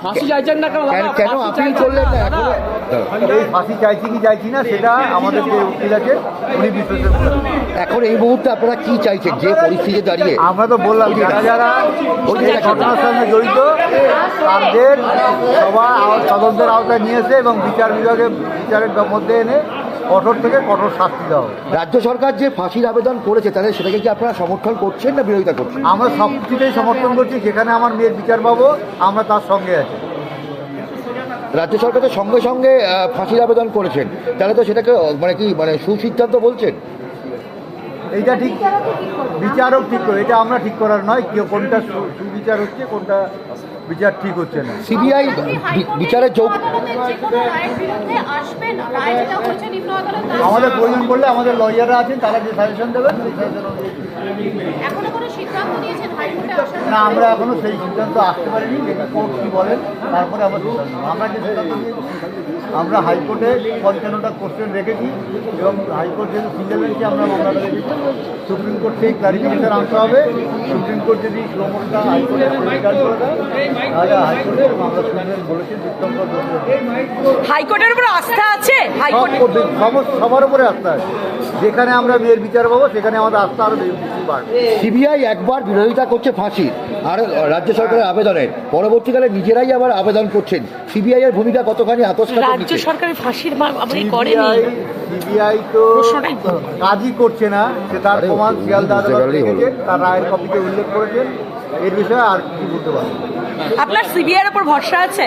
ফাঁসি চাইছেন না কেন আপিল করলেন না এখন? এই ফাঁসি চাইছি কি চাইছি না সেটা আমাদের যে উকিল আছে উনি বিশ্লেষণ করেন। এখন এই মুহূর্তে আপনারা কি চাইছেন যে পরিস্থিতি দাঁড়িয়ে? আমরা তো বললাম যারা যারা এই ঘটনার সঙ্গে জড়িত তাদের সবাই তদন্তের আওতায় নিয়েছে এবং বিচার বিভাগে বিচারের মধ্যে এনে কঠোর থেকে কঠোর শাস্তি দেওয়া। রাজ্য সরকার যে ফাঁসির আবেদন করেছে তাহলে সেটাকে কি আপনারা সমর্থন করছেন না বিরোধিতা করছেন? আমরা সব কিছুতেই সমর্থন করছি, যেখানে আমার মেয়ের বিচার পাবো আমরা তার সঙ্গে আছি। রাজ্য সরকার তো সঙ্গে সঙ্গে ফাঁসির আবেদন করেছেন, তাহলে তো সেটাকে মানে সুসিদ্ধান্ত বলছেন? এইটা ঠিক বিচারক ঠিক করে, এটা আমরা ঠিক করার নয় কেউ কোনটা সুবিচার হচ্ছে কোনটা বিচার ঠিক হচ্ছে না। সিবিআই বিচারের আমাদের প্রয়োজন করলে আমাদের লয়াররা আছেন, তারা যে সাজেশন দেবেন না, আমরা এখনো সেই সিদ্ধান্ত আসতে পারিনি। যেটা কোর্ট কী বলেন তারপরে আমরা যে সিদ্ধান্ত নিয়েছি, আমরা হাইকোর্টে 55টা কোশ্চেন রেখেছি এবং হাইকোর্ট যেহেতু সিঙ্গেল বেঞ্চে আমরা মামলাটা রেখেছি, সুপ্রিম কোর্ট থেকে ক্লারিফিকেশন আনতে হবে। সুপ্রিম কোর্ট যদি ক্রমটা হাইকোর্টে রিটার্ন করে দেয় তাহলে হাইকোর্টের মামলা শুনবেন বলেছেন হাইকোর্টের উপর আস্থা আছে? সবার উপরে আস্থা আছে। যেখানে আমরা মেয়ের বিচার পাবো সেখানে আমাদের আস্থা আরও বেশি বাড়বে। সিবিআই একবার বিরোধিতা করছে ফাঁসি আর রাজ্য সরকারের আবেদনের, পরবর্তীকালে নিজেরাই আবার আবেদন করছেন। সিবিআই এর ভূমিকা কতখানি আতস্কার? রাজ্য সরকারের ফাঁসির সিবিআই তো কাজই করছে না, সে তার প্রমাণ শিয়ালদা আদালত রেখেছেন, তার রায়ের কপিতে উল্লেখ করেছেন। এর বিষয়ে আর কি বলতে পারবো? আপনার সিবিআই এর উপর ভরসা আছে?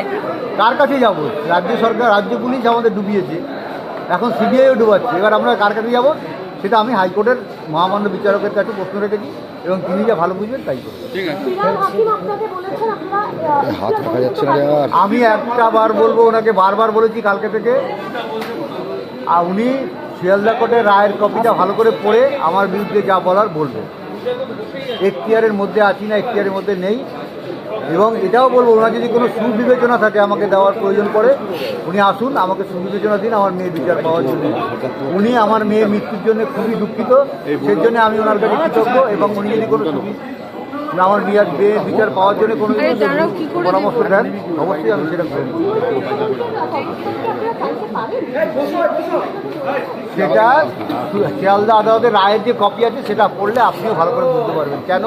কার কাছে যাবো? রাজ্য সরকার, রাজ্য পুলিশ আমাদের ডুবিয়েছে, এখন সিবিআইও ডুবাচ্ছে। এবার আমরা কার কাছে যাবো সেটা আমি হাইকোর্টের মহামান্য বিচারকের কাছে প্রশ্ন রেখেছি এবং তিনি যা ভালো বুঝবেন তাই করবেন। হাত রাখা যাচ্ছে না। আমি একটা বার বলবো, ওনাকে বারবার বলেছি কালকে থেকে, আর উনি শিয়ালদা কোর্টের রায়ের কপিটা ভালো করে পড়ে আমার বিরুদ্ধে যা বলার বলবেন। এখতিয়ারের মধ্যে আছি না, এখতিয়ারের মধ্যে নেই। এবং এটাও বলবো, ওনার যদি কোনো সুবিবেচনা থাকে আমাকে দেওয়ার প্রয়োজন পড়ে, উনি আসুন, আমাকে সুবিবেচনা দিন আমার মেয়ের বিচার পাওয়ার জন্য। উনি আমার মেয়ের মৃত্যুর জন্য খুবই দুঃখিত, সেই জন্য আমি ওনার কাছে কৃতজ্ঞ। এবং উনি যদি কোনো আমার মেয়ের বিচার পাওয়ার জন্য কোনো পরামর্শ দেন অবশ্যই আমি সেটা করব। সেটা শিয়ালদা আদালতের রায়ের যে কপি আছে সেটা পড়লে আপনিও ভালো করে বুঝতে পারবেন কেন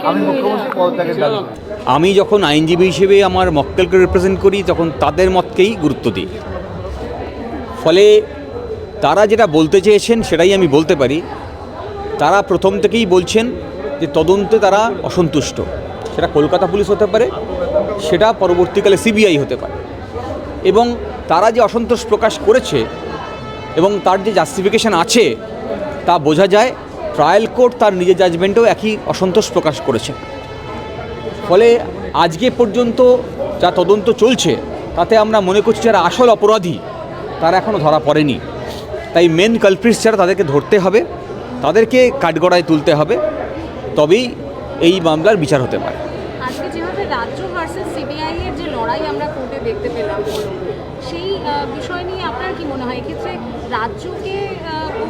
আমি মুখ্যমন্ত্রী পদত্যাগের দাবি। আমি যখন আইনজীবী হিসেবে আমার মক্কেলকে রিপ্রেজেন্ট করি তখন তাদের মতকেই গুরুত্ব দিই। ফলে তারা যেটা বলতে চেয়েছেন সেটাই আমি বলতে পারি। তারা প্রথম থেকেই বলছেন যে তদন্তে তারা অসন্তুষ্ট, সেটা কলকাতা পুলিশ হতে পারে, সেটা পরবর্তীকালে সিবিআই হতে পারে। এবং তারা যে অসন্তোষ প্রকাশ করেছে এবং তার যে জাস্টিফিকেশান আছে তা বোঝা যায়। ট্রায়াল কোর্ট তার নিজের জাজমেন্টেও একই অসন্তোষ প্রকাশ করেছে। ফলে আজকে পর্যন্ত যা তদন্ত চলছে তাতে আমরা মনে করছি যারা আসল অপরাধী তারা এখনও ধরা পড়েনি। তাই মেন কালপ্রিটস যারা তাদেরকে ধরতে হবে, তাদেরকে কাঠগড়ায় তুলতে হবে, তবেই এই মামলার বিচার হতে পারে। আজকে যেভাবে রাজ্য ভার্সেস সিবিআই এর যে লড়াই আমরা কোর্টে দেখতে পেলাম, সেই বিষয় নিয়ে আপনার কি মনে হয় এক্ষেত্রে রাজ্যকে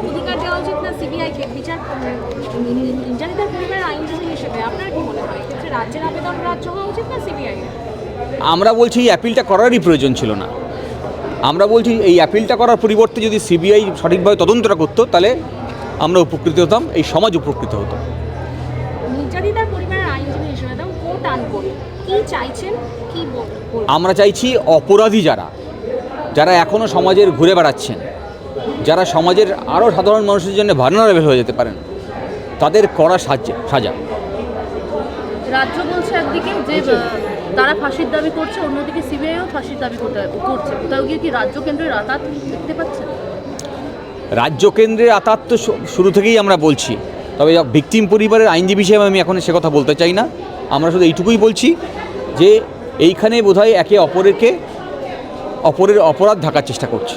অধিকার দেওয়া উচিত না সিবিআইকে? বিচার নির্যাতিতার পরিবারের আইনজীবী হিসেবে আপনার কি মনে হয় এক্ষেত্রে রাজ্যের আবেদন রাজ্য হওয়া উচিত না সিবিআই? আমরা বলছি এই অ্যাপিলটা করারই প্রয়োজন ছিল না। আমরা বলছি এই অ্যাপিলটা করার পরিবর্তে যদি সিবিআই সঠিকভাবে তদন্তটা করতো তাহলে আমরা উপকৃত হতাম, এই সমাজ উপকৃত হতো। নির্যাতিতার পরিবারের আইনজীবী হিসেবে কোর্ট আনকোর্ট কি চাইছেন, কি আমরা চাইছি অপরাধী যারা এখনও সমাজের ঘুরে বেড়াচ্ছেন, যারা সমাজের আরও সাধারণ মানুষের জন্য ভালনারেবল হয়ে যেতে পারেন, তাদের কড়া সাজা। রাজ্য বলছে একদিকে যে তারা ফাঁসির দাবি করছে, অন্যদিকে সিবিআইও ফাঁসির দাবি করছে। কোথাও গিয়ে কি রাজ্য কেন্দ্রের আঘাত দেখতে পাচ্ছেন? রাজ্য কেন্দ্রের আঘাত তো শুরু থেকেই আমরা বলছি, তবে ভিকটিম পরিবারের আইনজীবী হিসেবে আমি এখন সে কথা বলতে চাই না। আমরা শুধু এইটুকুই বলছি যে এইখানে বোধহয় একে অপরের অপরাধ ঢাকার চেষ্টা করছে।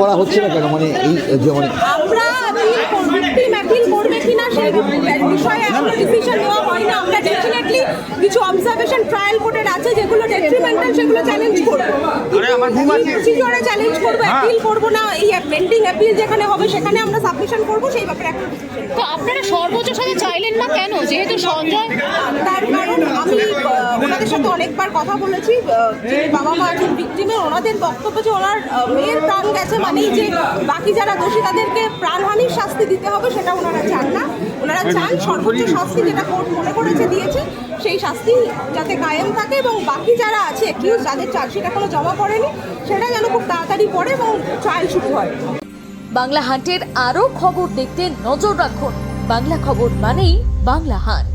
করা হচ্ছে না কেন, মানে এই যে মানে আমরা অ্যাপিল করবে কিনা সেই বিষয়ে এখনো ডিসিশন নেওয়া হয় না। আমরা ডেফিনেটলি কিছু অবজারভেশন ট্রায়াল কোর্টের আছে যেগুলো ডেট্রিমেন্টাল, সেগুলো চ্যালেঞ্জ করব। প্রসিডিওরে চ্যালেঞ্জ করব, অ্যাপিল করব না। এই পেন্ডিং অ্যাপিল যেখানে হবে সেখানে আমরা সাবমিশন করব, সেই ব্যাপারে একটা ডিসিশন। তো আপনারা সর্বোচ্চ সাজা চাইলেন না কেন, যেহেতু সঞ্জয়? তার কারণ আমি ওনাদের সাথে অনেকবার কথা বলেছি, যিনি বাবা মা আছেন ভিকটিমের, ওনাদের বক্তব্য যে ওনার মেয়ের প্রাণ গেছে মানেই যে বাকি যারা দোষী তাদেরকে প্রাণহানির শাস্তি দিতে হবে, সেটা ওনারা চান না। ওনারা চান সর্বোচ্চ শাস্তি যেটা কোর্ট মনে করেছে দিয়েছে সেই শাস্তি যাতে কায়েম থাকে, এবং বাকি যারা আছে অ্যাকিউজ, যাদের চার্জশিট এখনো জমা পড়েনি, সেটা যেন খুব তাড়াতাড়ি পড়ে এবং ট্রায়াল শুরু হয়। বাংলা হান্টের আরও খবর দেখতে নজর রাখুন। বাংলা খবর মানেই বাংলা হান্ট।